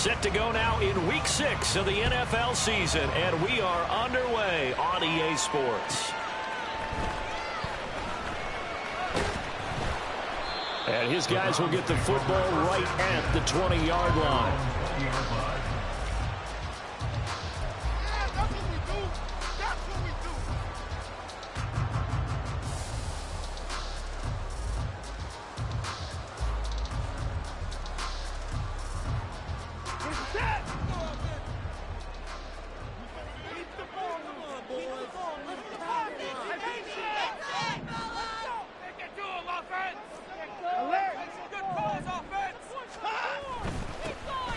Set to go now in Week 6 of the NFL season, and we are underway on EA Sports. And his guys will get the football right at the 20-yard line.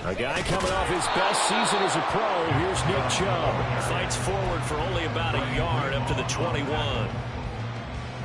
A guy coming off his best season as a pro. Here's Nick Chubb. Fights forward for only about a yard up to the 21.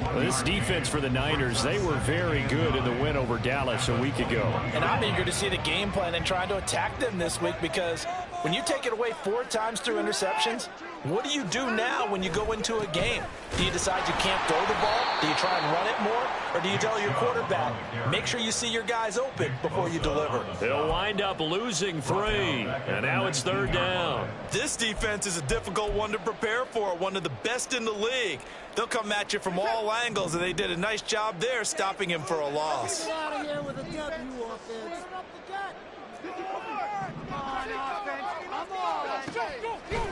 Well, this defense for the Niners, they were very good in the win over Dallas a week ago. And I'm eager to see the game plan and trying to attack them this week, because when you take it away 4 times through interceptions, what do you do now when you go into a game? Do you decide you can't throw the ball? Do you try and run it more? Or do you tell your quarterback, make sure you see your guys open before you deliver? They'll wind up losing 3, and now it's 3rd down. This defense is a difficult one to prepare for, one of the best in the league. They'll come at you from all angles, and they did a nice job there stopping him for a loss.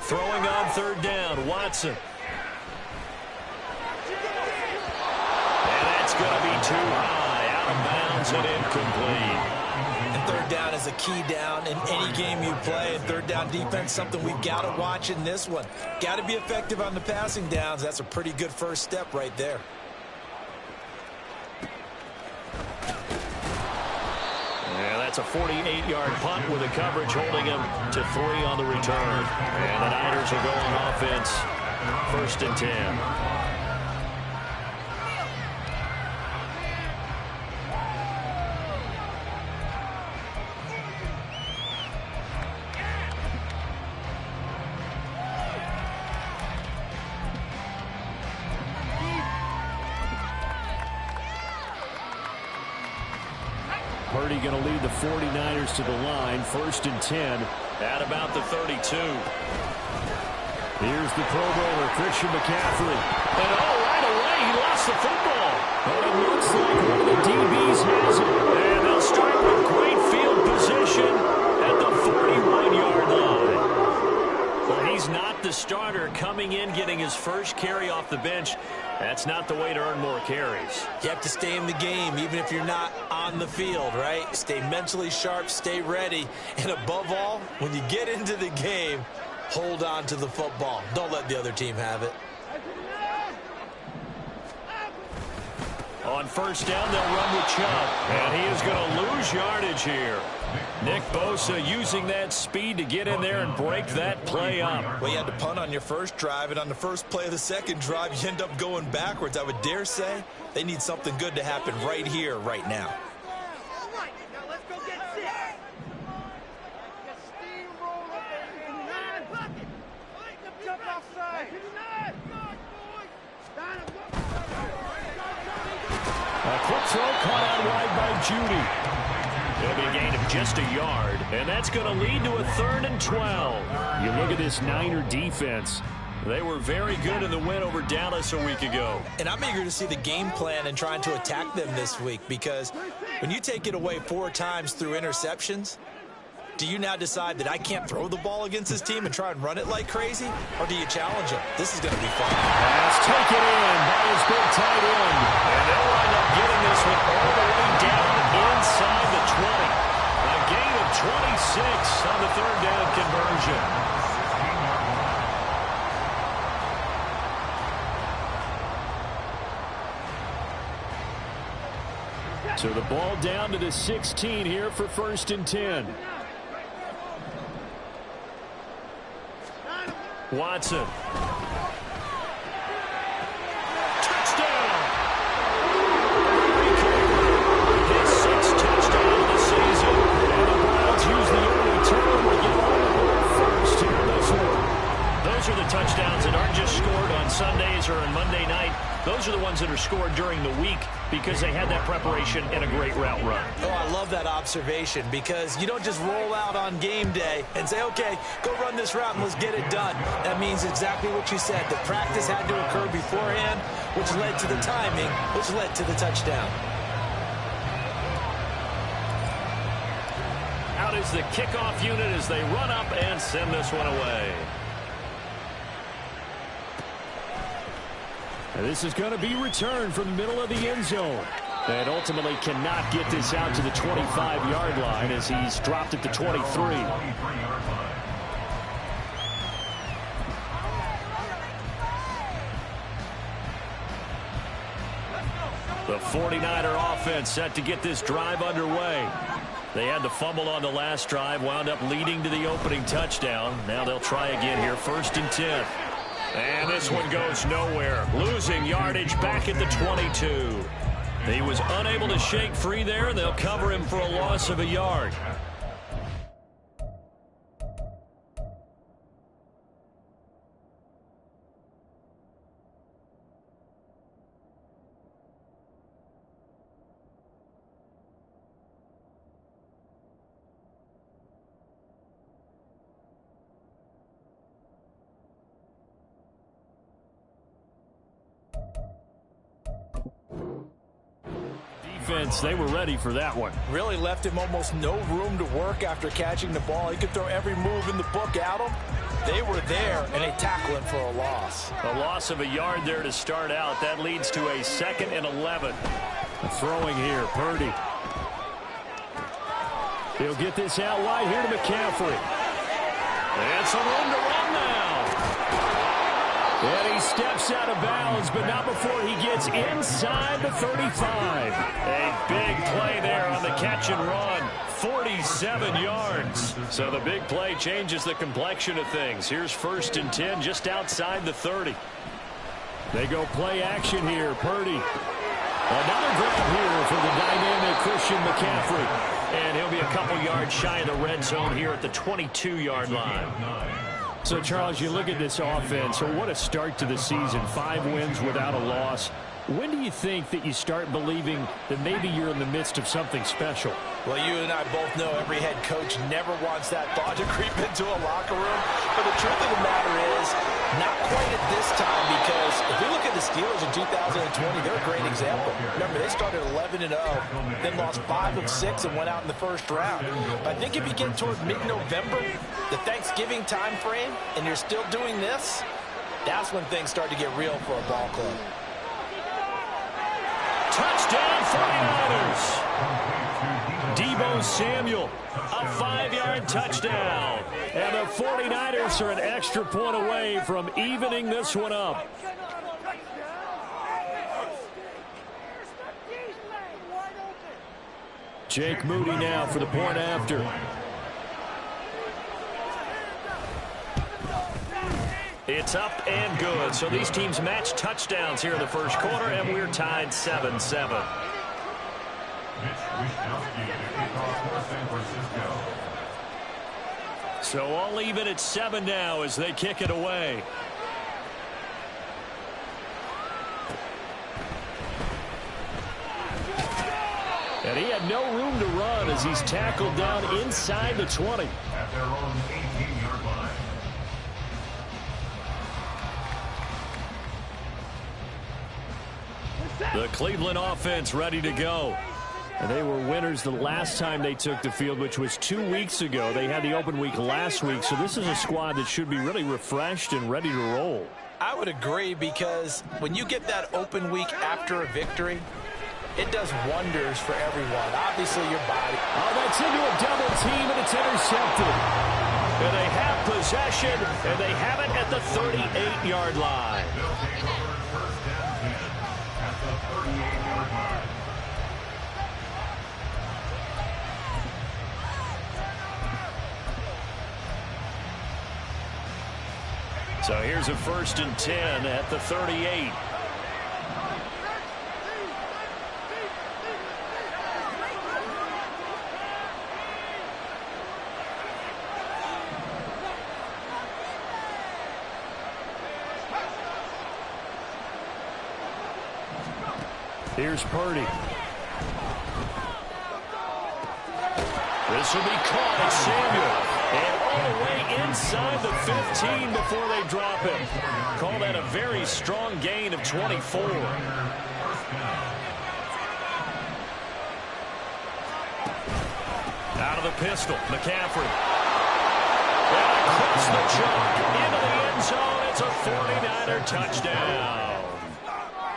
Throwing on 3rd down, Watson. And that's going to be too high, out of bounds and incomplete. And 3rd down is a key down in any game you play. And 3rd down defense, something we've got to watch in this one. Got to be effective on the passing downs. That's a pretty good first step right there. Yeah, that's a 48-yard punt with a coverage holding him to 3 on the return. And the Niners will go on offense, 1st and 10. Purdy going to lead the 49ers to the line, 1st and 10 at about the 32. Here's the Pro Bowler, Christian McCaffrey. And right away, he lost the football. But it looks like one of the DBs has it. And they'll start with great field position at the 41-yard line. Well, he's not the starter coming in, getting his first carry off the bench. That's not the way to earn more carries. You have to stay in the game, even if you're not on the field, right? Stay mentally sharp, stay ready, and above all, when you get into the game, hold on to the football. Don't let the other team have it. On 1st down, they'll run with Chubb, and he is going to lose yardage here. Nick Bosa using that speed to get in there and break that play up. Well, you had to punt on your first drive, and on the first play of the second drive, you end up going backwards. I would dare say they need something good to happen right here, right now. A quick throw caught out wide by Judy. It'll be a gain of just a yard, and that's going to lead to a 3rd and 12. You look at this Niner defense. They were very good in the win over Dallas a week ago. And I'm eager to see the game plan and trying to attack them this week, because when you take it away 4 times through interceptions, do you now decide that I can't throw the ball against this team and try and run it like crazy? Or do you challenge them? This is going to be fun. Pass taken in by his big tight end. And they'll wind up getting this one all the way down inside the 20. A gain of 26 on the 3rd down conversion. So the ball down to the 16 here for 1st and 10. Watson. Touchdown! His 6th touchdown of the season. And the Browns use the early turn to get on the board first here in this one. Those are the touchdowns that aren't just scored on Sundays or on Monday night. Those are the ones that are scored during the week. because they had that preparation and a great route run. Oh, I love that observation because you don't just roll out on game day and say, okay, go run this route and let's get it done. That means exactly what you said. The practice had to occur beforehand, which led to the timing, which led to the touchdown. Out is the kickoff unit as they run up and send this one away. And this is going to be returned from the middle of the end zone. And ultimately cannot get this out to the 25-yard line as he's dropped at the 23. The 49er offense set to get this drive underway. They had the fumble on the last drive, wound up leading to the opening touchdown. Now they'll try again here, 1st and 10. And this one goes nowhere. Losing yardage back at the 22. He was unable to shake free there, and they'll cover him for a loss of a yard. They were ready for that one. Really left him almost no room to work after catching the ball. He could throw every move in the book at him. They were there, and they tackle him for a loss. A loss of a yard there to start out. That leads to a 2nd and 11. Throwing here, Purdy. He'll get this out wide here to McCaffrey. And some room to run now. And he steps out of bounds, but not before he gets inside the 35. A big play there on the catch and run. 47 yards. So the big play changes the complexion of things. Here's 1st and 10 just outside the 30. They go play action here. Purdy. Another grab here for the dynamic Christian McCaffrey. And he'll be a couple yards shy of the red zone here at the 22-yard line. So, Charles, you look at this offense, so what a start to the season. 5 wins without a loss. When do you think that you start believing that maybe you're in the midst of something special? Well, you and I both know every head coach never wants that thought to creep into a locker room. But the truth of the matter is, not quite at this time, because if we look at the Steelers in 2020, they're a great example. Remember, they started 11-0, then lost 5 of 6 and went out in the first round. But I think if you get toward mid-November, the Thanksgiving time frame, and you're still doing this, that's when things start to get real for a ball club. Touchdown 49ers. Deebo Samuel, a 5-yard touchdown. And the 49ers are an extra point away from evening this one up. Jake Moody now for the point after. It's up and good. So these teams match touchdowns here in the first quarter, and we're tied 7-7. So all even at 7 now as they kick it away. And he had no room to run as he's tackled down inside the 20. At their own 18-yard line. The Cleveland offense ready to go. And they were winners the last time they took the field, which was 2 weeks ago. They had the open week last week, so this is a squad that should be really refreshed and ready to roll. I would agree, because when you get that open week after a victory, it does wonders for everyone. Obviously, your body. Oh, that's into a double team, and it's intercepted. And they have possession, and they have it at the 38-yard line. So here's a 1st and 10 at the 38. Here's Purdy. This will be caught at Samuel. And all the way inside the 15 before they drop him. Call that a very strong gain of 24. Out of the pistol, McCaffrey. And across the chalk into the end zone. It's a 49er touchdown.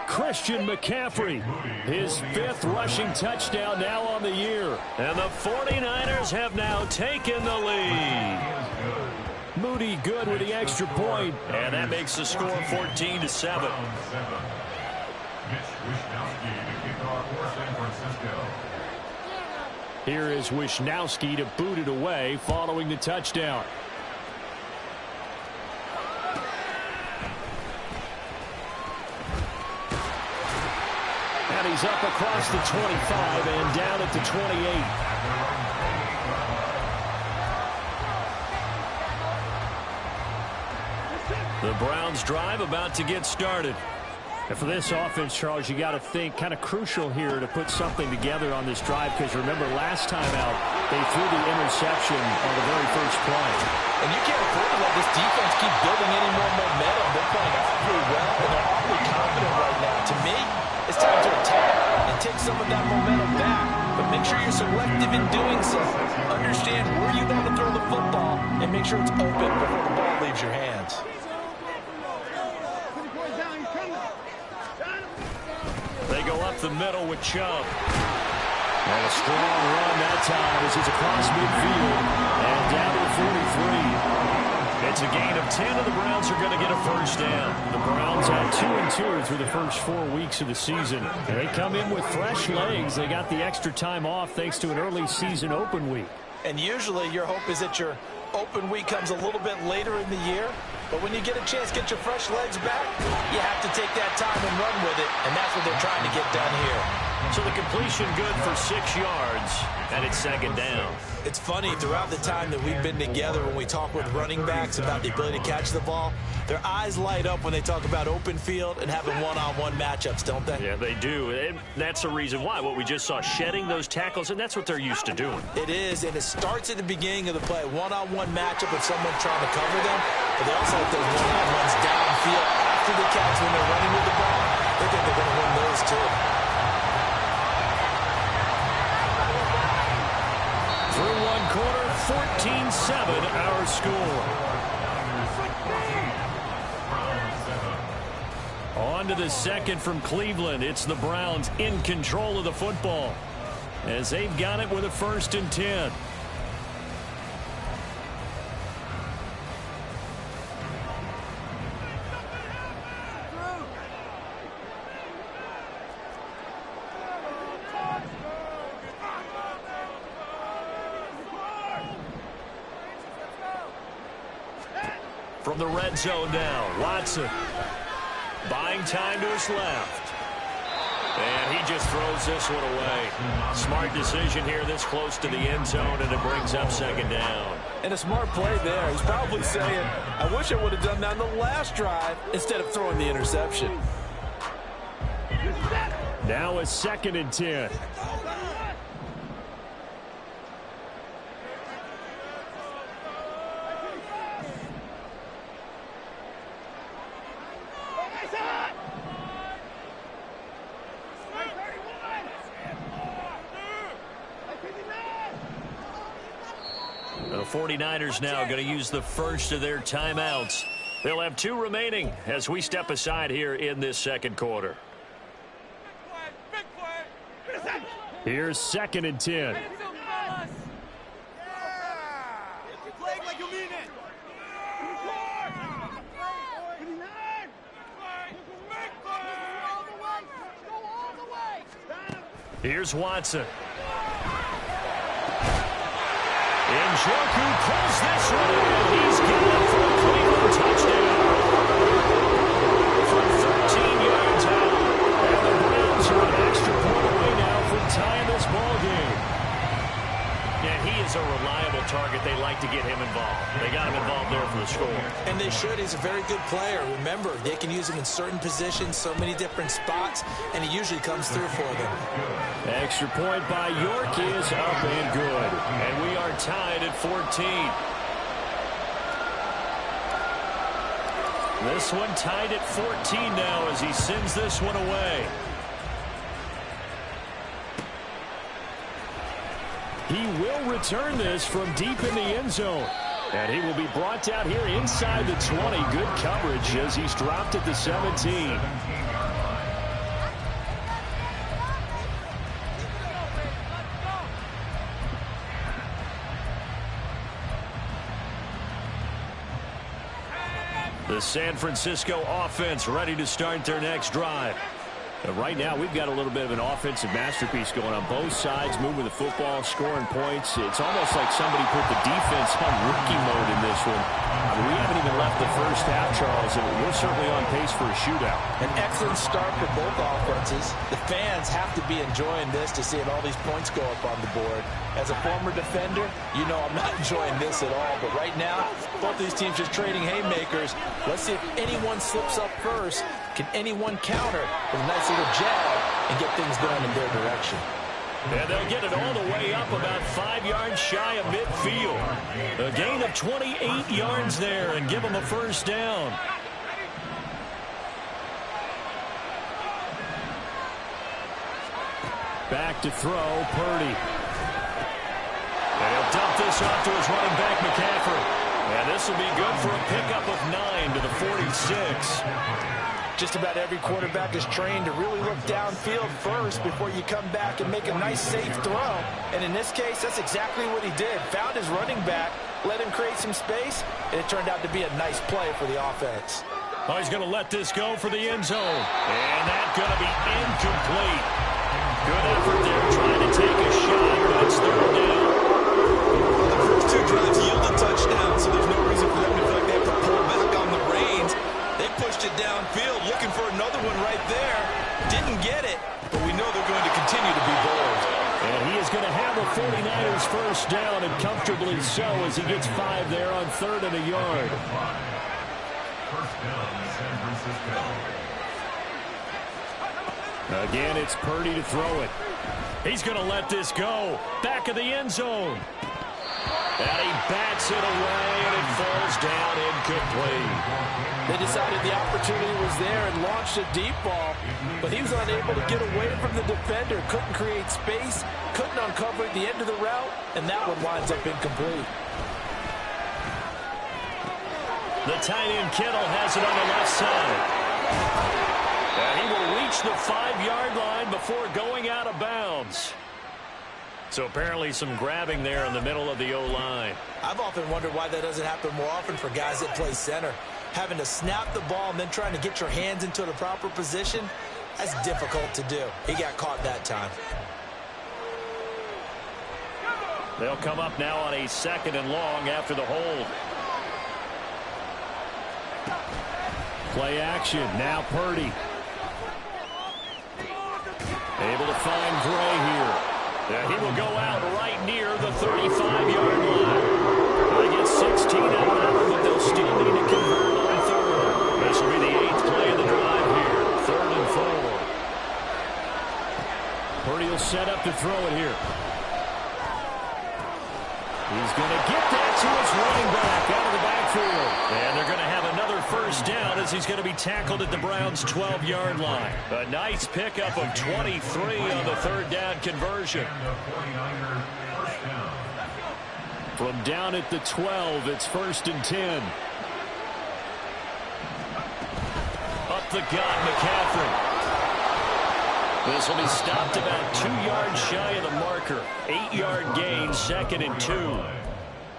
Christian McCaffrey, his 5th rushing touchdown now on the year. And the 49ers have now taken the lead. Moody good with the extra point. And that makes the score 14-7. Here is Wishnowski to boot it away following the touchdown. And he's up across the 25 and down at the 28. The Browns drive about to get started. And for this offense, Charles, you got to think kind of crucial here to put something together on this drive, because remember last time out they threw the interception on the very first play. And you can't afford to let this defense keep building any more momentum. They're playing awfully well, and they're awfully confident right now. To me, it's time to attack and take some of that momentum back. But make sure you're selective in doing so. Understand where you want to throw the football and make sure it's open before the ball leaves your hands. They go up the middle with Chubb. And a strong run that time as he's across midfield and down to the 43. It's a gain of 10, and the Browns are going to get a first down. The Browns have 2-2 through the first 4 weeks of the season. And they come in with fresh legs. They got the extra time off thanks to an early season open week. And usually your hope is that your open week comes a little bit later in the year. But when you get a chance to get your fresh legs back, you have to take that time and run with it. And that's what they're trying to get done here. So the completion good for 6 yards, and it's second down. It's funny, throughout the time that we've been together, when we talk with running backs about the ability to catch the ball, their eyes light up when they talk about open field and having one-on-one matchups, don't they? Yeah, they do. And that's the reason why. What we just saw, shedding those tackles, and that's what they're used to doing. It is, and it starts at the beginning of the play. One-on-one matchup with someone trying to cover them, but they also have those one-on-ones downfield after the catch when they're running with the ball. They think they're going to win those too. Through one quarter, 14-7 our score. On to the second from Cleveland. It's the Browns in control of the football as they've got it with a 1st and 10. From the red zone now, Watson buying time to his left. And he just throws this one away. Smart decision here this close to the end zone, and it brings up second down. And a smart play there. He's probably saying, I wish I would have done that on the last drive instead of throwing the interception. Now a 2nd and 10. The 49ers now going to use the first of their timeouts. They'll have 2 remaining as we step aside here in this second quarter. Here's 2nd and 10. Here's Watson. Njoku pulls this one in. He's got it for a Cleveland touchdown. From 13 yards out. And the Browns are an extra point away now from tying this ball game. And he is a reliable target they like like to get him involved. They got him involved there for the score. And they should. He's a very good player. Remember, they can use him in certain positions, so many different spots, and he usually comes through for them. Extra point by York is up and good. And we are tied at 14. This one tied at 14 now as he sends this one away. He will return this from deep in the end zone. And he will be brought down here inside the 20. Good coverage as he's dropped at the 17. The San Francisco offense ready to start their next drive. Right now, we've got a little bit of an offensive masterpiece going on both sides, moving the football, scoring points. It's almost like somebody put the defense on rookie mode in this one. I mean, we haven't even left the first half, Charles, and we're certainly on pace for a shootout. An excellent start for both offenses. The fans have to be enjoying this to see all these points go up on the board. As a former defender, you know I'm not enjoying this at all. But right now, both these teams just trading haymakers. Let's see if anyone slips up first. Can anyone counter with a nice little jab and get things going in their direction? And they'll get it all the way up about 5 yards shy of midfield. A gain of 28 yards there and give them a first down. Back to throw, Purdy. And he'll dump this off to his running back, McCaffrey. And this will be good for a pickup of 9 to the 46. Just about every quarterback is trained to really look downfield first before you come back and make a nice, safe throw. And in this case, that's exactly what he did. Found his running back, let him create some space, and it turned out to be a nice play for the offense. Oh, he's going to let this go for the end zone. And that's going to be incomplete. Good effort there trying to take a shot, but it's third down. Well, the first two drives yielded touchdowns, so there's no reason for them to feel like they have to pull back on the reins. They pushed it downfield, looking for another one right there. Didn't get it, but we know they're going to continue to be bold. And he is going to have a 49ers first down, and comfortably so as he gets 5 there on 3rd and a yard. First down, San Francisco. Again, it's Purdy to throw it. He's going to let this go. Back of the end zone. And he bats it away, and it falls down incomplete. They decided the opportunity was there and launched a deep ball, but he was unable to get away from the defender, couldn't create space, couldn't uncover the end of the route, and that one winds up incomplete. The tight end Kittle has it on the left side. And he will reach the 5-yard line before going out of bounds. So apparently some grabbing there in the middle of the O-line. I've often wondered why that doesn't happen more often for guys that play center. Having to snap the ball and then trying to get your hands into the proper position, that's difficult to do. He got caught that time. They'll come up now on a 2nd and long after the hold. Play action. Now Purdy. Able to find Gray here. He will go out right near the 35-yard line. They get 16 out of that, but they'll still need to convert on 3rd. This will be the 8th play of the drive here. 3rd and 4. Purdy will set up to throw it here. He's going to get that to his running back out of the backfield. And they're going to have another first down as he's going to be tackled at the Browns' 12-yard line. A nice pickup of 23 on the 3rd down conversion. From down at the 12, it's 1st and 10. Up the gut, McCaffrey. This will be stopped about 2 yards shy of the marker. 8-yard gain, 2nd and 2.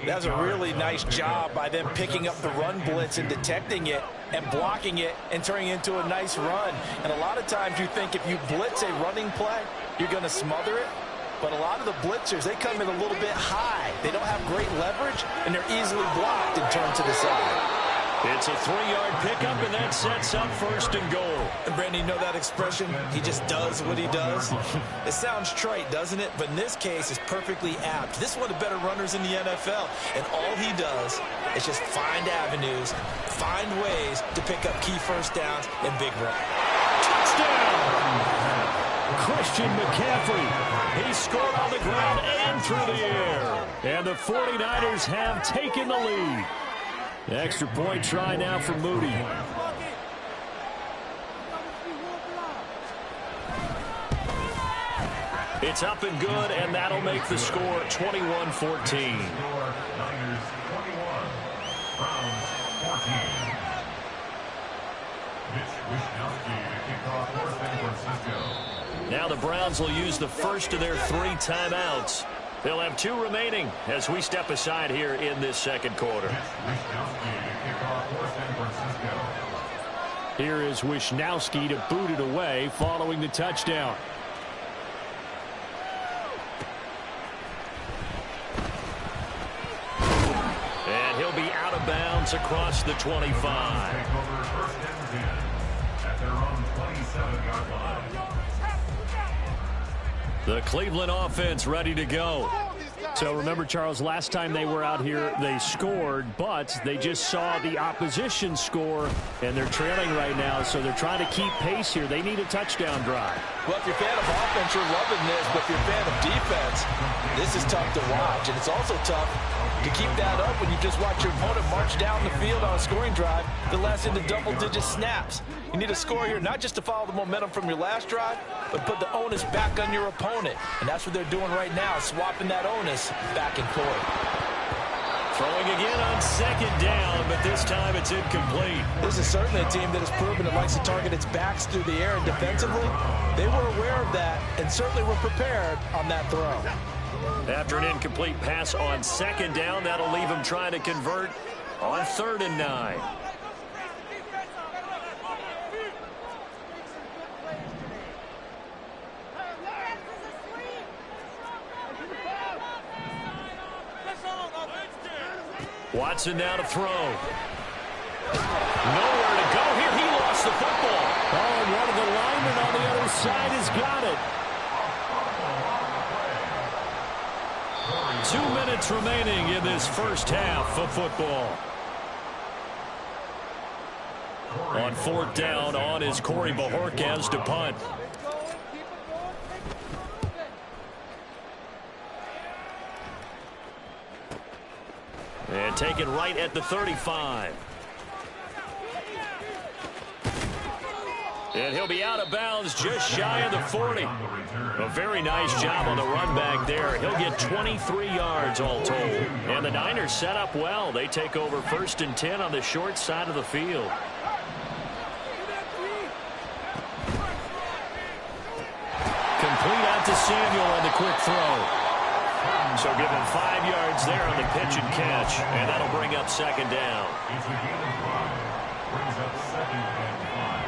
That's a really nice job by them picking up the run blitz and detecting it and blocking it and turning it into a nice run. And a lot of times you think if you blitz a running play, you're going to smother it. But a lot of the blitzers, they come in a little bit high. They don't have great leverage, and they're easily blocked and turned to the side. It's a 3-yard pickup, and that sets up first and goal. And Brandon, you know that expression? He just does what he does. It sounds trite, doesn't it? But in this case, it's perfectly apt. This is one of the better runners in the NFL, and all he does is just find avenues, find ways to pick up key first downs and big runs. Touchdown! Christian McCaffrey. He scored on the ground and through the air. And the 49ers have taken the lead. Extra point try now for Moody. It's up and good, and that'll make the score 21-14. Niners 21, Browns 14. Mitch Wishnowsky to kick off for San Francisco. Now the Browns will use the first of their 3 timeouts. They'll have 2 remaining as we step aside here in this second quarter. Here is Wishnowsky to boot it away following the touchdown. And he'll be out of bounds across the 25. At their own 27-yard line. The Cleveland offense ready to go. So remember, Charles, last time they were out here, they scored, but they just saw the opposition score, and they're trailing right now, so they're trying to keep pace here. They need a touchdown drive. Well, if you're a fan of offense, you're loving this, but if you're a fan of defense, this is tough to watch, and it's also tough to keep that up when you just watch your opponent march down the field on a scoring drive that lasts into double-digit snaps. You need a score here, not just to follow the momentum from your last drive, but put the onus back on your opponent. And that's what they're doing right now, swapping that onus back and forth. Throwing again on second down, but this time it's incomplete. This is certainly a team that has proven it likes to target its backs through the air, and defensively, they were aware of that and certainly were prepared on that throw. After an incomplete pass on second down, that'll leave him trying to convert on 3rd and 9. Watson now to throw. Nowhere to go here. He lost the football. Oh, and one of the linemen on the other side has got it. 2 minutes remaining in this first half of football. On 4th down, on is Corey Bojorquez to punt. And taken right at the 35. And he'll be out of bounds just shy of the 40. A very nice job on the run back there. He'll get 23 yards all told. And the Niners set up well. They take over 1st and 10 on the short side of the field. Complete out to Samuel on the quick throw. So give him 5 yards there on the pitch and catch. And that'll bring up 2nd down. It's a gain of 5. Brings up 2nd and 5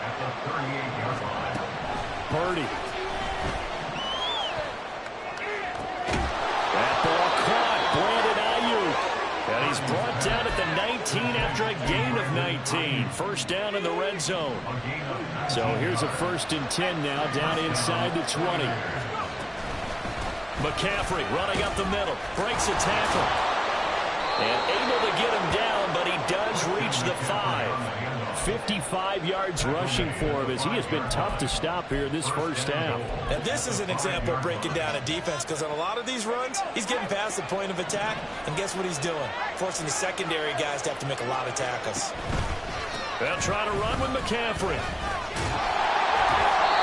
at the 38-yard line. Purdy. That ball caught. Brandon Ayuk. And he's brought down at the 19 after a gain of 19. 1st down in the red zone. So here's a 1st and 10 now, down inside the 20. McCaffrey running up the middle. Breaks a tackle. And able to get him down, but he does reach the 5. 55 yards rushing for him as he has been tough to stop here this first half. And this is an example of breaking down a defense, because on a lot of these runs, he's getting past the point of attack, and guess what he's doing? Forcing the secondary guys to have to make a lot of tackles. They'll try to run with McCaffrey.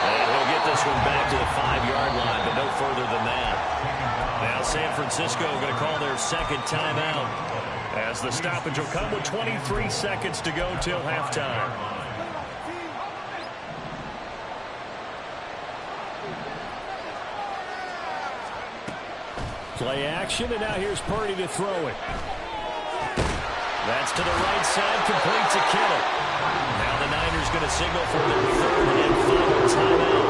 And he'll get this one back to the 5-yard line, but no further than that. Now San Francisco going to call their 2nd timeout, as the stoppage will come with 23 seconds to go till halftime. Play action, and now here's Purdy to throw it. That's to the right side, complete to Kittle. Now the Niners going to signal for their 3rd and final timeout.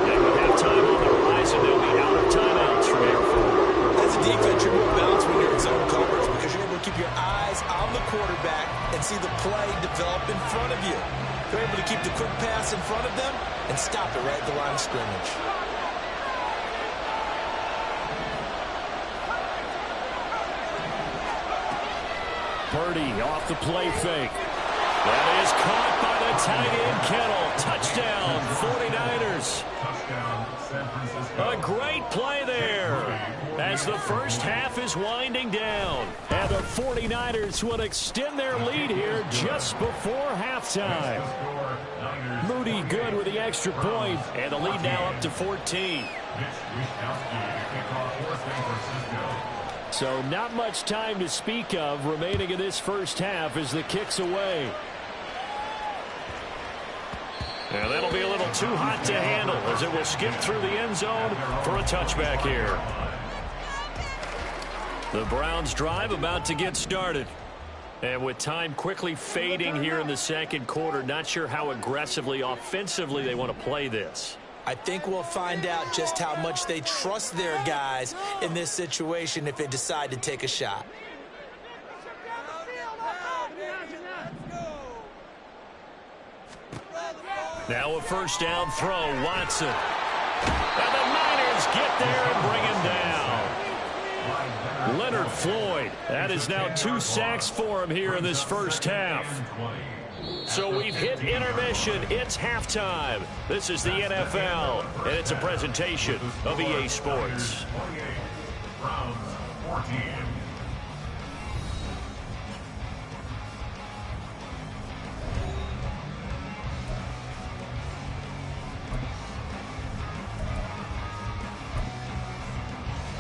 And with halftime on the horizon, they'll be out of timeouts from here forward. As a defense, you're more balanced when you're in zone coverage, because you're able to keep your eyes on the quarterback and see the play develop in front of you. They're able to keep the quick pass in front of them and stop it right at the line of scrimmage. Purdy off the play fake. That is caught by the tight end, Kittle. Touchdown, 49ers. A great play there as the first half is winding down. And the 49ers will extend their lead here just before halftime. Moody good with the extra point, and the lead now up to 14. So not much time to speak of remaining in this first half as the kick's away. And that'll be a little too hot to handle as it will skip through the end zone for a touchback here. The Browns drive about to get started. And with time quickly fading here in the second quarter, not sure how aggressively, offensively they want to play this. I think we'll find out just how much they trust their guys in this situation if they decide to take a shot. Now a first down throw, Watson. And the Niners get there and bring him down. Leonard Floyd, that is now 2 sacks for him here in this first half. So we've hit intermission. It's halftime. This is the NFL, and it's a presentation of EA Sports. Browns 14.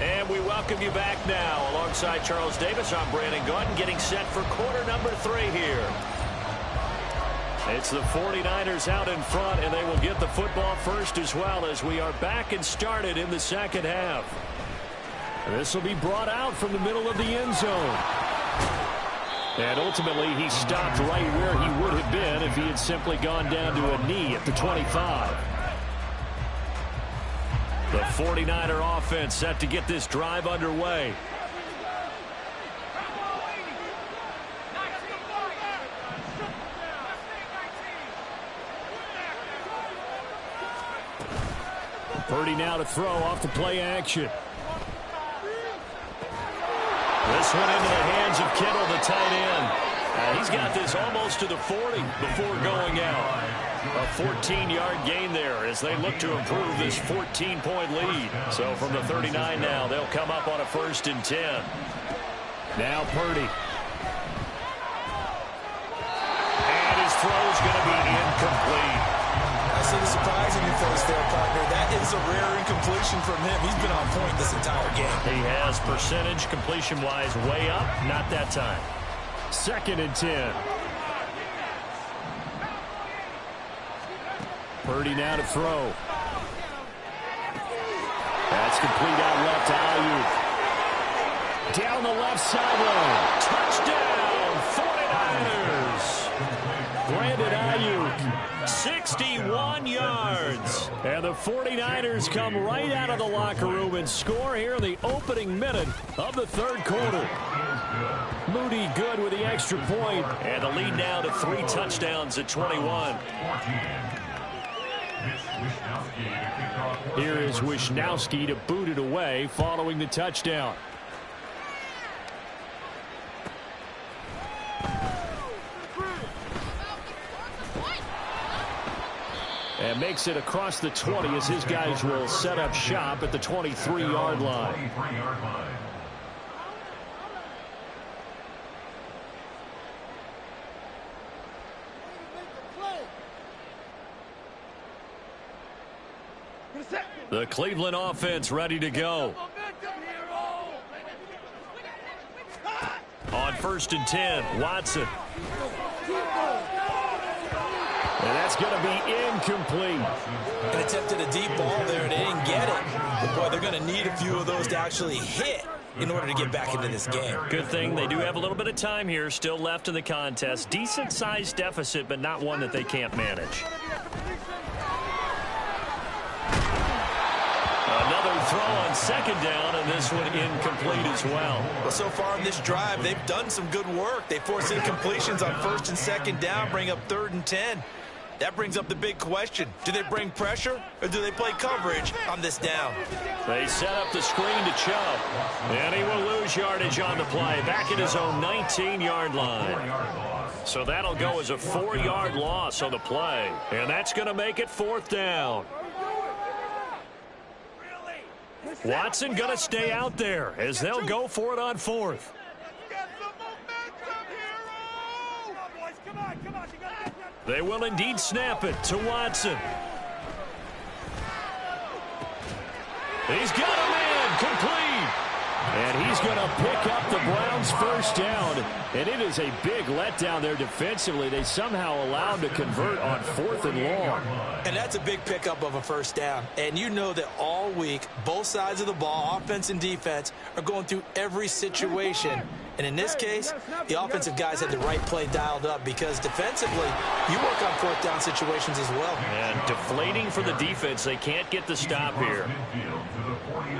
And we welcome you back now. Alongside Charles Davis, I'm Brandon Gaudin, getting set for quarter number 3 here. It's the 49ers out in front, and they will get the football first as well as we are back and started in the second half. This will be brought out from the middle of the end zone. And ultimately, he stopped right where he would have been if he had simply gone down to a knee at the 25. The 49er offense set to get this drive underway. Purdy now to throw off the play action. This one into the hands of Kittle, the tight end. He's got this almost to the 40 before going out. A 14-yard gain there as they look to improve this 14-point lead. So from the 39 now, they'll come up on a 1st and 10. Now Purdy. And his throw's going to be incomplete. I see the surprise in your face there, partner. That is a rare incompletion from him. He's been on point this entire game. He has percentage completion-wise way up. Not that time. 2nd and 10. Purdy now to throw. That's complete out left to Ayuk. Down the left sideline. Touchdown, 49ers. Brandon Ayuk, 61 yards. And the 49ers come right out of the locker room and score here in the opening minute of the 3rd quarter. Moody good with the extra point. And the lead now to 3 touchdowns at 21. Here is Wishnowski to boot it away following the touchdown. And makes it across the 20 as his guys will set up shop at the 23-yard line. The Cleveland offense ready to go. On 1st and 10, Watson. And that's going to be incomplete. And attempted a deep ball there, and they didn't get it. But boy, they're going to need a few of those to actually hit in order to get back into this game. Good thing they do have a little bit of time here still left in the contest. Decent-sized deficit, but not one that they can't manage. Another throw on second down, and this one incomplete as well. Well, so far on this drive, they've done some good work. They force incompletions on first and second down, bring up 3rd and 10. That brings up the big question. Do they bring pressure, or do they play coverage on this down? They set up the screen to Chubb, and he will lose yardage on the play, back at his own 19-yard line. So that'll go as a 4-yard loss on the play, and that's going to make it 4th down. Watson going to stay out there as they'll go for it on 4th. They will indeed snap it to Watson. He's got a man complete. And he's going to pick up the Browns' first down. And it is a big letdown there defensively. They somehow allowed to convert on 4th and long. And that's a big pickup of a first down. And you know that all week, both sides of the ball, offense and defense, are going through every situation. And in this case, the offensive guys had the right play dialed up because defensively, you work on 4th down situations as well. And deflating for the defense. They can't get the stop here.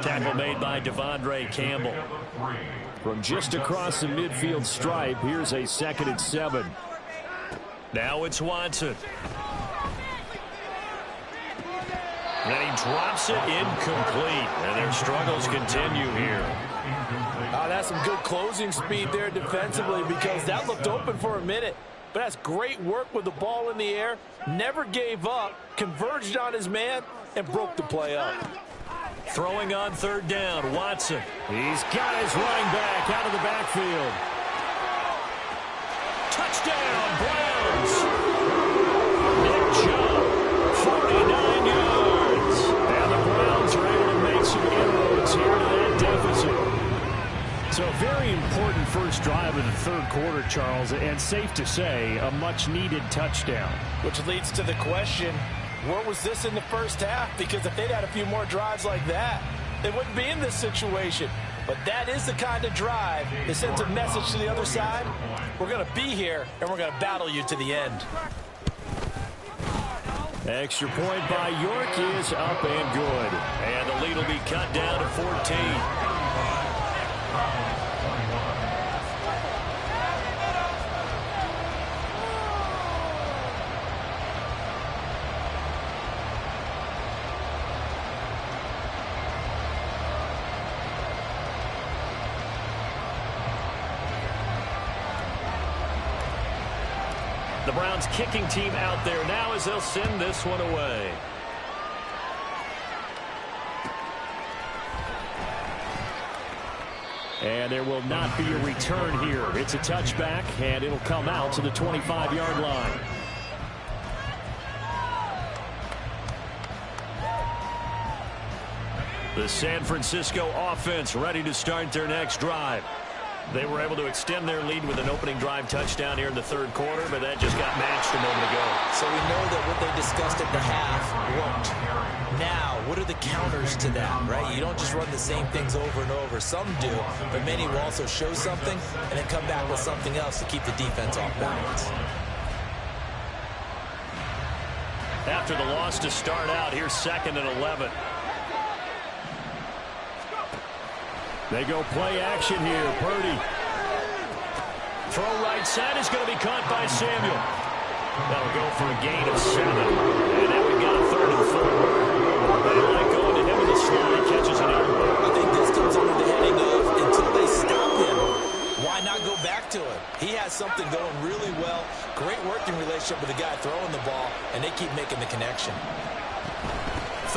Tackle made by Devondre Campbell. From just across the midfield stripe, here's a 2nd and 7. Now it's Watson. And he drops it incomplete. And their struggles continue here. That's some good closing speed there defensively because that looked open for a minute. But that's great work with the ball in the air. Never gave up, converged on his man, and broke the play up. Throwing on 3rd down, Watson. He's got his running back out of the backfield. Touchdown, Browns. Nick Chubb, 49 yards. And the Browns are able to make some inroads here to that deficit. So a very important first drive of the 3rd quarter, Charles, and safe to say, a much-needed touchdown. Which leads to the question, where was this in the first half? Because if they'd had a few more drives like that, they wouldn't be in this situation. But that is the kind of drive that sends a message to the other side. We're going to be here, and we're going to battle you to the end. Extra point by York is up and good. And the lead will be cut down to 14. The Browns kicking team out there now as they'll send this one away. And there will not be a return here. It's a touchback, and it'll come out to the 25-yard line. The San Francisco offense ready to start their next drive. They were able to extend their lead with an opening drive touchdown here in the 3rd quarter, but that just got matched a moment ago. So we know that what they discussed at the half worked. Now, what are the counters to that, right? You don't just run the same things over and over. Some do, but many will also show something and then come back with something else to keep the defense off balance. After the loss to start out, here's 2nd and 11. They go play action here. Purdy. Throw right side is going to be caught by Samuel. That'll go for a gain of 7. And now we've got a 3rd and 4. They like going to him with a slide. Catches an elbow. I think this comes under the heading of until they stop him, why not go back to him? He has something going really well. Great working relationship with the guy throwing the ball, and they keep making the connection.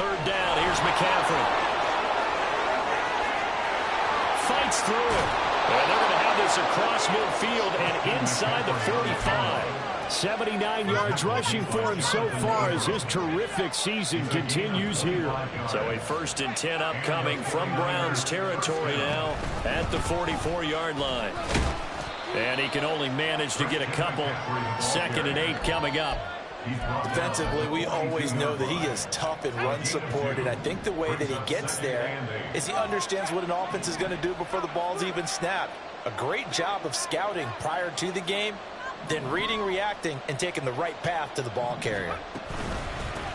3rd down. Here's McCaffrey. Fights through it. And they're going to have this across midfield and inside the 45. 79 yards rushing for him so far as his terrific season continues here. So a 1st and 10 upcoming from Browns territory now at the 44-yard line. And he can only manage to get a couple. 2nd and 8 coming up. Defensively, we always know that he is tough in run support, and I think the way that he gets there is he understands what an offense is going to do before the ball's even snapped. A great job of scouting prior to the game, then reading, reacting, and taking the right path to the ball carrier.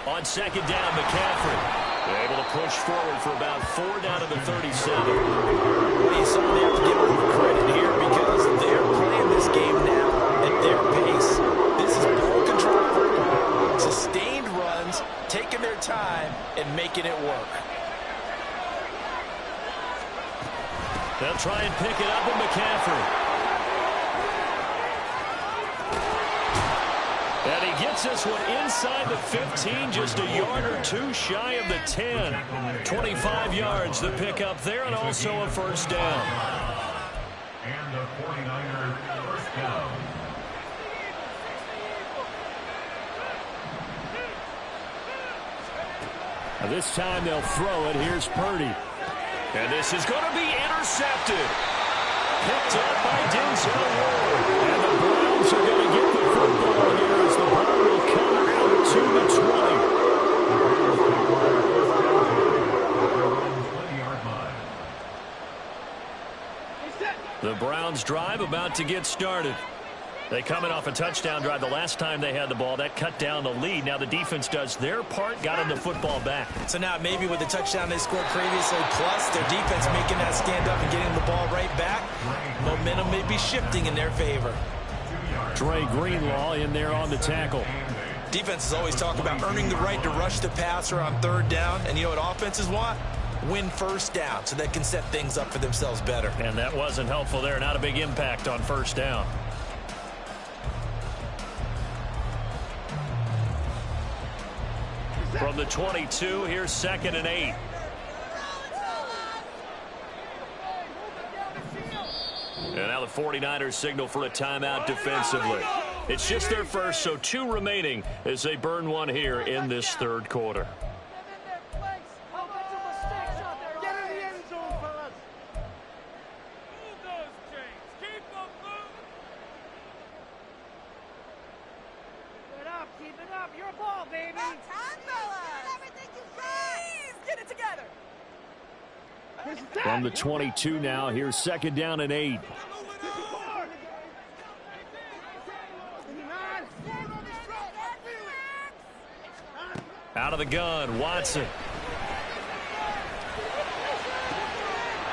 On 2nd down, McCaffrey. They're able to push forward for about 4 down to the 37. Well, you saw they have to give a little credit here because they're playing this game now at their pace. This is ball control football, sustained runs, taking their time, and making it work. They'll try and pick it up with McCaffrey. And he gets this one inside the 15, just a yard or two shy of the 10. 25 yards to pick up there, and also a first down. And the 49ers first down. Now this time they'll throw it. Here's Purdy. And this is going to be intercepted. Picked up by Denzel Ward. And the Browns are going to get the football here as the ball will come out to the 20. The Browns drive about to get started. They coming off a touchdown drive the last time they had the ball. That cut down the lead. Now the defense does their part, got them the football back. So now maybe with the touchdown they scored previously, plus their defense making that stand up and getting the ball right back, momentum may be shifting in their favor. Dre Greenlaw in there on the tackle. Defenses always talk about earning the right to rush the passer on third down, and you know what offenses want? Win first down so they can set things up for themselves better. And that wasn't helpful there. Not a big impact on first down. From the 22, here's 2nd and 8. And now the 49ers signal for a timeout defensively. It's just their first, so 2 remaining as they burn one here in this third quarter. From the 22 now, here's 2nd down and 8. Out of the gun, Watson.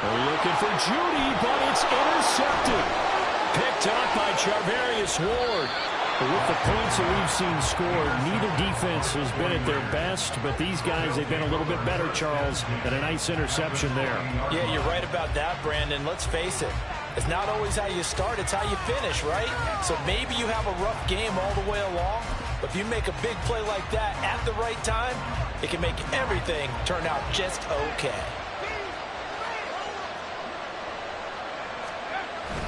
Looking for Judy, but it's intercepted. Picked up by Charvarius Ward. With the points that we've seen scored, neither defense has been at their best, but these guys, they've been a little bit better, Charles, and a nice interception there. Yeah, you're right about that, Brandon. Let's face it. It's not always how you start, it's how you finish, right? So maybe you have a rough game all the way along, but if you make a big play like that at the right time, it can make everything turn out just okay.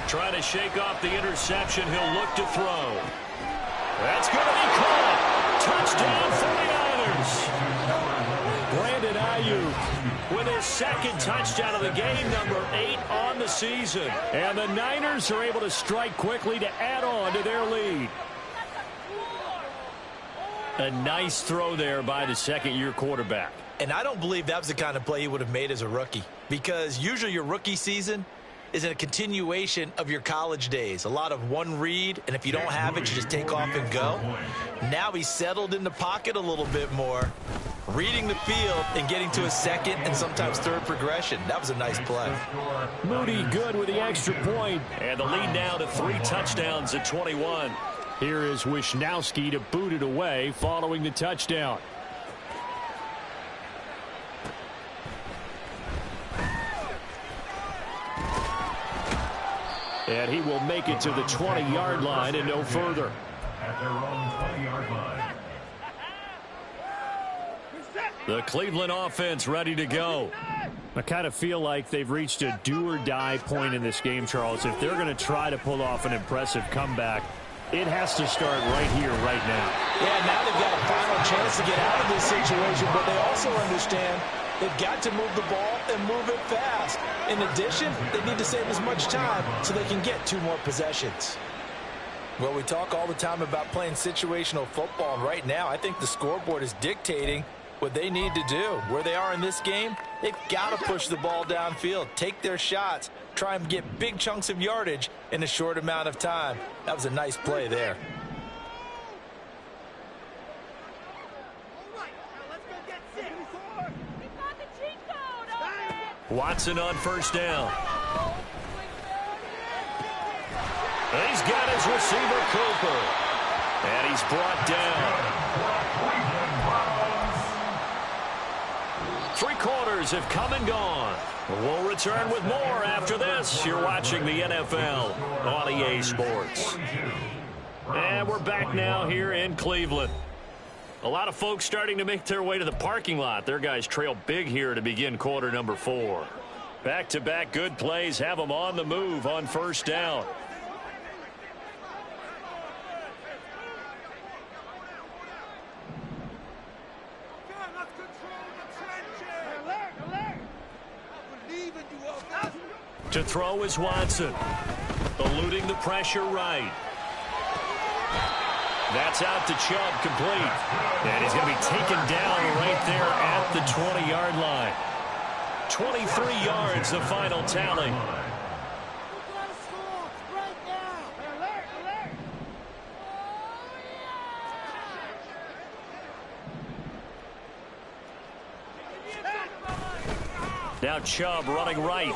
Trying to shake off the interception, he'll look to throw. That's going to be caught. Touchdown 49ers. Brandon Ayuk with his 2nd touchdown of the game, number 8 on the season. And the Niners are able to strike quickly to add on to their lead. A nice throw there by the second-year quarterback. And I don't believe that was the kind of play he would have made as a rookie, because usually your rookie season is a continuation of your college days. A lot of one read, and if you don't have it, you just take off and go. Now he's settled in the pocket a little bit more, reading the field and getting to a second and sometimes third progression. That was a nice play. Moody good with the extra point. And the lead now to 3 touchdowns at 21. Here is Wisnowski to boot it away following the touchdown. And he will make it to the 20-yard line and no further. At their own 20-yard line. The Cleveland offense ready to go. I kind of feel like they've reached a do-or-die point in this game, Charles. If they're going to try to pull off an impressive comeback, it has to start right here, right now. Yeah, now they've got a final chance to get out of this situation, but they also understand they've got to move the ball and move it fast. In addition, they need to save as much time so they can get 2 more possessions. Well, we talk all the time about playing situational football, and right now I think the scoreboard is dictating what they need to do. Where they are in this game, they've got to push the ball downfield, take their shots, try and get big chunks of yardage in a short amount of time. That was a nice play there. Watson on first down. He's got his receiver, Cooper. And he's brought down. 3 quarters have come and gone. We'll return with more after this. You're watching the NFL on EA Sports. And we're back now here in Cleveland. A lot of folks starting to make their way to the parking lot. Their guys trail big here to begin quarter number 4. Back-to-back good plays have them on the move on first down. To throw is Watson. Eluding the pressure right. That's out to Chubb, complete. And he's going to be taken down right there at the 20-yard line. 23 yards, the final tally. Now Chubb running right.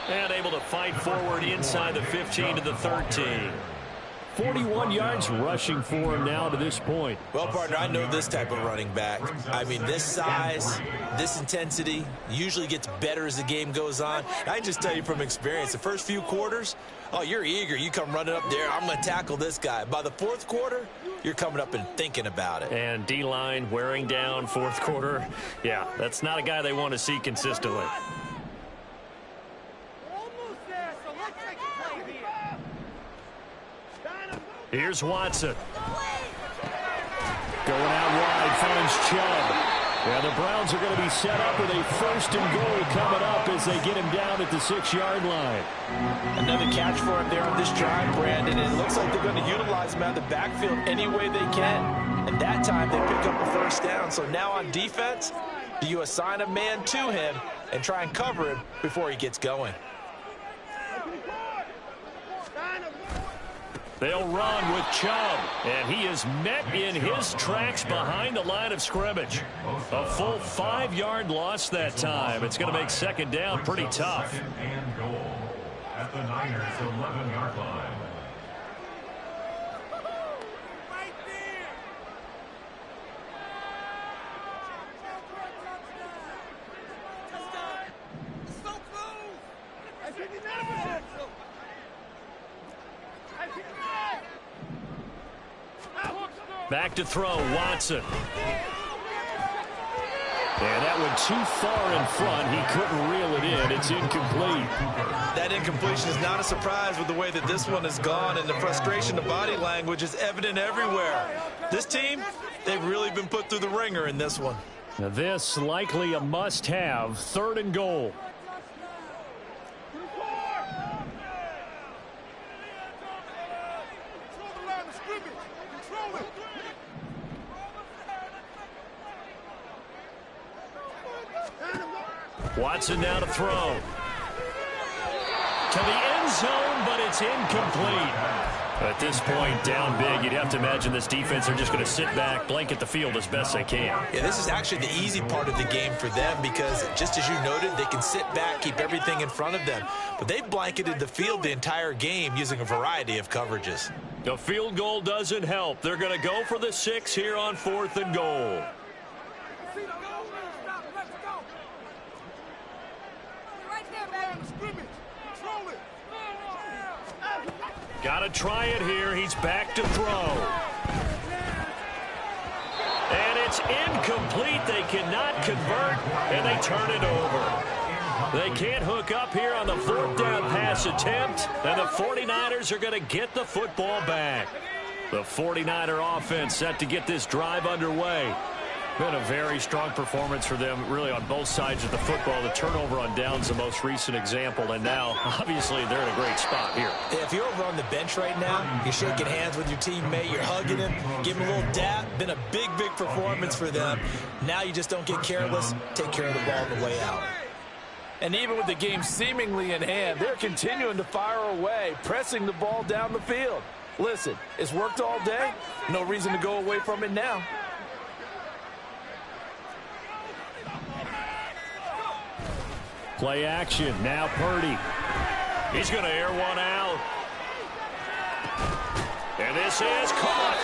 And able to fight forward inside the 15 to the 13. 41 yards rushing for him now to this point. Well, partner, I know this type of running back. I mean, this size, this intensity usually gets better as the game goes on. I can just tell you from experience, the first few quarters, oh, you're eager. You come running up there, I'm going to tackle this guy. By the fourth quarter, you're coming up and thinking about it. And D-line wearing down fourth quarter. Yeah, that's not a guy they want to see consistently. Here's Watson. Going out wide, finds Chubb. Yeah, the Browns are going to be set up with a 1st and goal coming up as they get him down at the 6-yard line. Another catch for him there on this drive, Brandon. And it looks like they're going to utilize him out of the backfield any way they can. And that time they pick up a 1st down. So now on defense, do you assign a man to him and try and cover him before he gets going? They'll run with Chubb, and he is met in his tracks behind the line of scrimmage. A full 5-yard loss that time. It's going to make 2nd down pretty tough. 2nd and goal at the Niners' 11-yard line. Back to throw, Watson. And that one too far in front. He couldn't reel it in. It's incomplete. That incompletion is not a surprise with the way that this one has gone, and the frustration, the body language is evident everywhere. This team, they've really been put through the ringer in this one. Now this likely a must-have. 3rd and goal. Watson now to throw. To the end zone, but it's incomplete. At this point, down big, you'd have to imagine this defense are just going to sit back, blanket the field as best they can. Yeah, this is actually the easy part of the game for them because, just as you noted, they can sit back, keep everything in front of them. But they've blanketed the field the entire game using a variety of coverages. The field goal doesn't help. They're going to go for the 6 here on 4th and goal. Got to try it here. He's back to throw. And it's incomplete. They cannot convert, and they turn it over. They can't hook up here on the 4th down pass attempt, and the 49ers are going to get the football back. The 49er offense set to get this drive underway. Been a very strong performance for them, really, on both sides of the football. The turnover on downs, the most recent example, and now, obviously, they're in a great spot here. Yeah, if you're over on the bench right now, you're shaking hands with your teammate, you're hugging him, giving him a little dap. Been a big, big performance for them. Now you just don't get careless. Take care of the ball on the way out. And even with the game seemingly in hand, they're continuing to fire away, pressing the ball down the field. Listen, it's worked all day. No reason to go away from it now. Play action. Now Purdy. He's going to air one out. And this is caught.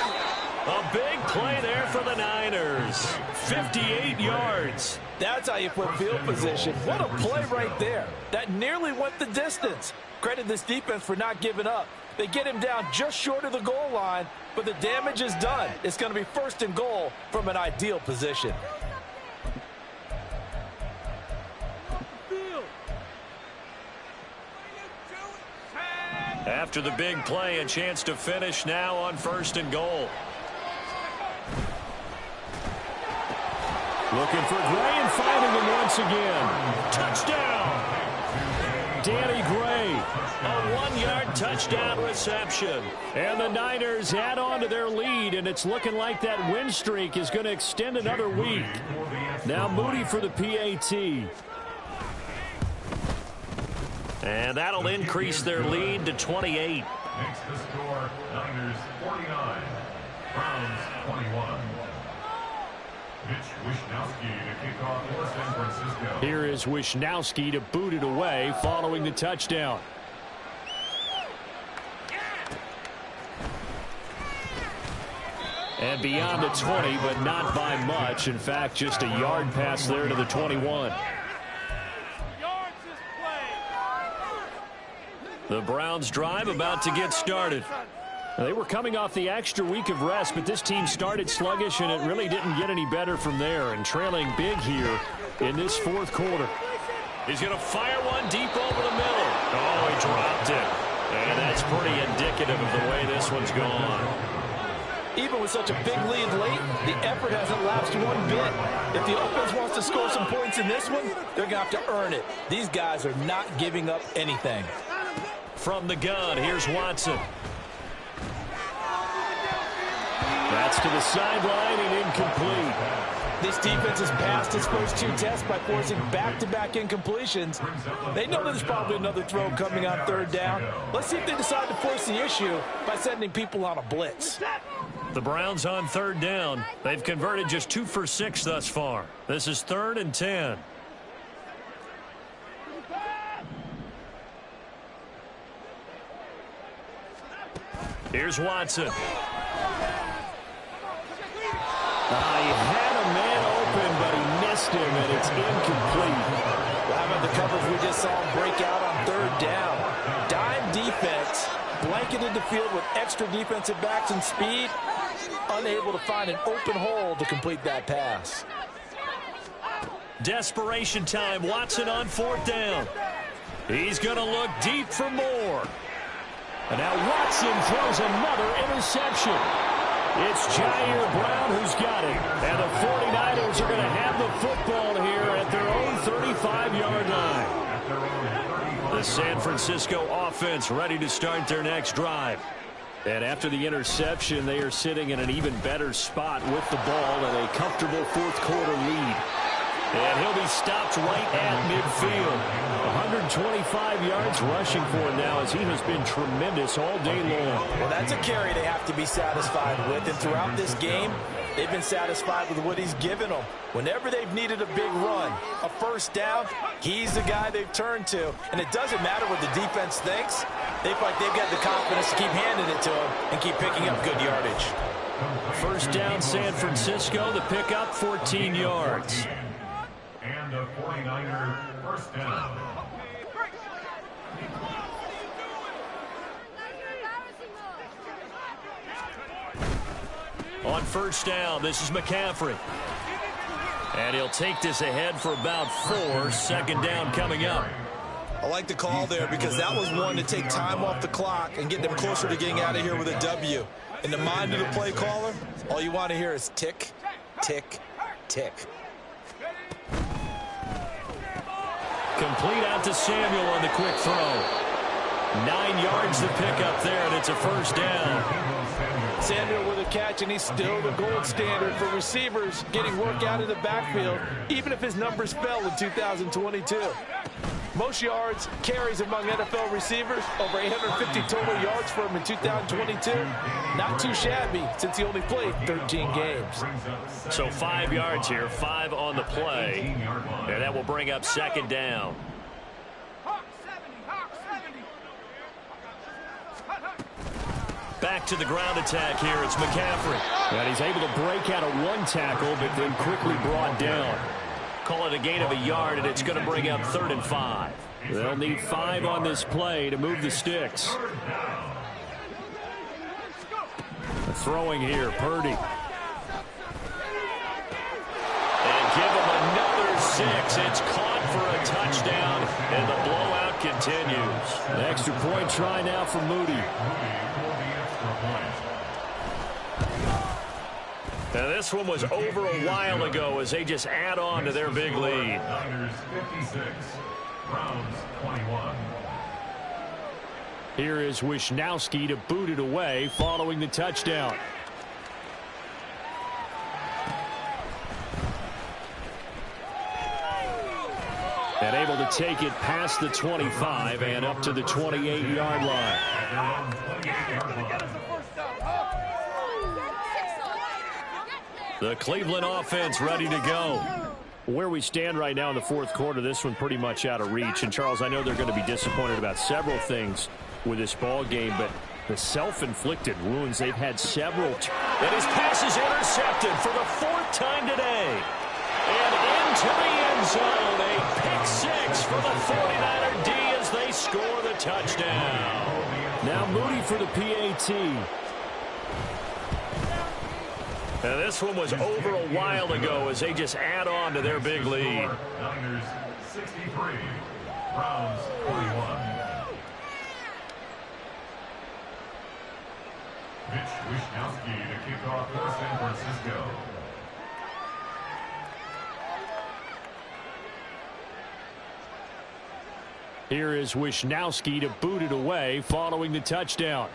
A big play there for the Niners. 58 yards. That's how you put field position. What a play right there. That nearly went the distance. Credit this defense for not giving up. They get him down just short of the goal line, but the damage is done. It's going to be 1st and goal from an ideal position. After the big play, a chance to finish now on 1st and goal. Looking for Gray and finding him once again. Touchdown! Danny Gray, a 1-yard touchdown reception. And the Niners add on to their lead, and it's looking like that win streak is going to extend another week. Now Moody for the PAT. And that'll increase their lead to 28. Makes the score Niners 49, Browns 21. Mitch Wishnowsky to kick off for San Francisco. Here is Wishnowsky to boot it away following the touchdown. And beyond the 20, but not by much. In fact, just a yard pass there to the 21. The Browns drive about to get started. They were coming off the extra week of rest, but this team started sluggish, and it really didn't get any better from there. And trailing big here in this 4th quarter. He's going to fire one deep over the middle. Oh, he dropped it. And that's pretty indicative of the way this one's gone. Even with such a big lead late, the effort hasn't lapsed one bit. If the offense wants to score some points in this one, they're going to have to earn it. These guys are not giving up anything. From the gun, here's Watson. That's to the sideline and incomplete. This defense has passed its first 2 tests by forcing back-to-back incompletions. They know there's probably another throw coming on 3rd down. Let's see if they decide to force the issue by sending people on a blitz. The Browns on 3rd down. They've converted just 2 for 6 thus far. This is 3rd and 10. Here's Watson. He had a man open, but he missed him, and it's incomplete. Well, how about the coverage we just saw him break out on 3rd down? Dime defense, blanketed the field with extra defensive backs and speed, unable to find an open hole to complete that pass. Desperation time. Watson on 4th down. He's going to look deep for more. And now Watson throws another interception. It's Jair Brown who's got it. And the 49ers are going to have the football here at their own 35-yard line. The San Francisco offense ready to start their next drive. And after the interception, they are sitting in an even better spot with the ball and a comfortable 4th quarter lead. And he'll be stopped right at midfield. 125 yards rushing for him now as he has been tremendous all day long. Well, that's a carry they have to be satisfied with. And throughout this game, they've been satisfied with what he's given them. Whenever they've needed a big run, a 1st down, he's the guy they've turned to. And it doesn't matter what the defense thinks. They feel like they've got the confidence to keep handing it to him and keep picking up good yardage. 1st down, San Francisco. The pickup, 14 yards. And a 49er 1st down. On 1st down, this is McCaffrey. And he'll take this ahead for about 4. 2nd down coming up. I like the call there because that was one to take time off the clock and get them closer to getting out of here with a W. In the mind of the play caller, all you want to hear is tick, tick, tick. Complete out to Samuel on the quick throw. 9 yards to pick up there, and it's a 1st down. Samuel with a catch, and he's still the gold standard for receivers getting work out of the backfield, even if his numbers fell in 2022. Most yards, carries among NFL receivers, over 850 total yards for him in 2022. Not too shabby since he only played 13 games. So 5 yards here, 5 on the play, and that will bring up 2nd down. Back to the ground attack here. It's McCaffrey. And he's able to break out of one tackle, but then quickly brought down. Call it a gain of a yard, and it's going to bring up 3rd and 5. They'll need 5 on this play to move the sticks. Throwing here, Purdy. And give him another 6. It's caught for a touchdown, and the blowout continues. An extra point try now for Moody. Now this one was over a while ago as they just add on to their big lead. Niners 56, Browns 21. Here is Wisnowski to boot it away following the touchdown. And able to take it past the 25 and up to the 28-yard line. The Cleveland offense ready to go. Where we stand right now in the fourth quarter, this one pretty much out of reach. And, Charles, I know they're going to be disappointed about several things with this ball game, but the self-inflicted wounds, they've had several. And his pass is intercepted for the 4th time today. And into the end zone, a pick 6 for the 49er D as they score the touchdown. Now Moody for the PAT. Now this one was over a while ago as they just add on to their big lead. Niners 63, Browns 41. Mitch Wisnowski to kick off for San Francisco. Here is Wisnowski to boot it away following the touchdown.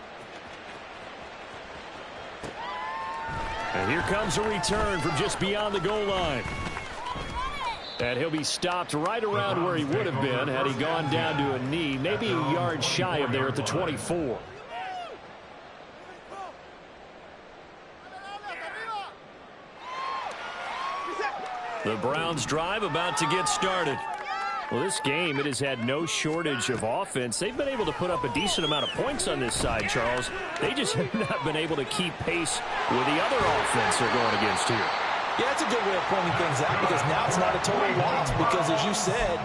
And here comes a return from just beyond the goal line. And he'll be stopped right around where he would have been had he gone down to a knee, maybe a yard shy of there at the 24. The Browns drive about to get started. Well, this game, it has had no shortage of offense. They've been able to put up a decent amount of points on this side, Charles. They just have not been able to keep pace with the other offense they're going against here. Yeah, that's a good way of pointing things out because now it's not a total loss because, as you said,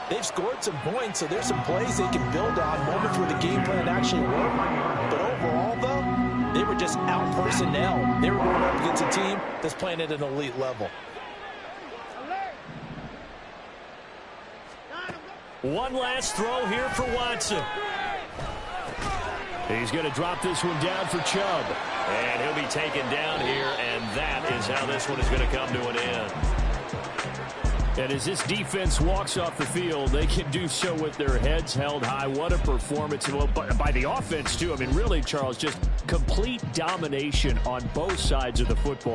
they've scored some points, so there's some plays they can build on, moments where the game plan actually worked. But overall, though, they were just out-personnel. They were going up against a team that's playing at an elite level. One last throw here for Watson. He's going to drop this one down for Chubb. And he'll be taken down here, and that is how this one is going to come to an end. And as this defense walks off the field, they can do so with their heads held high. What a performance by the offense, too. I mean, really, Charles, just complete domination on both sides of the football.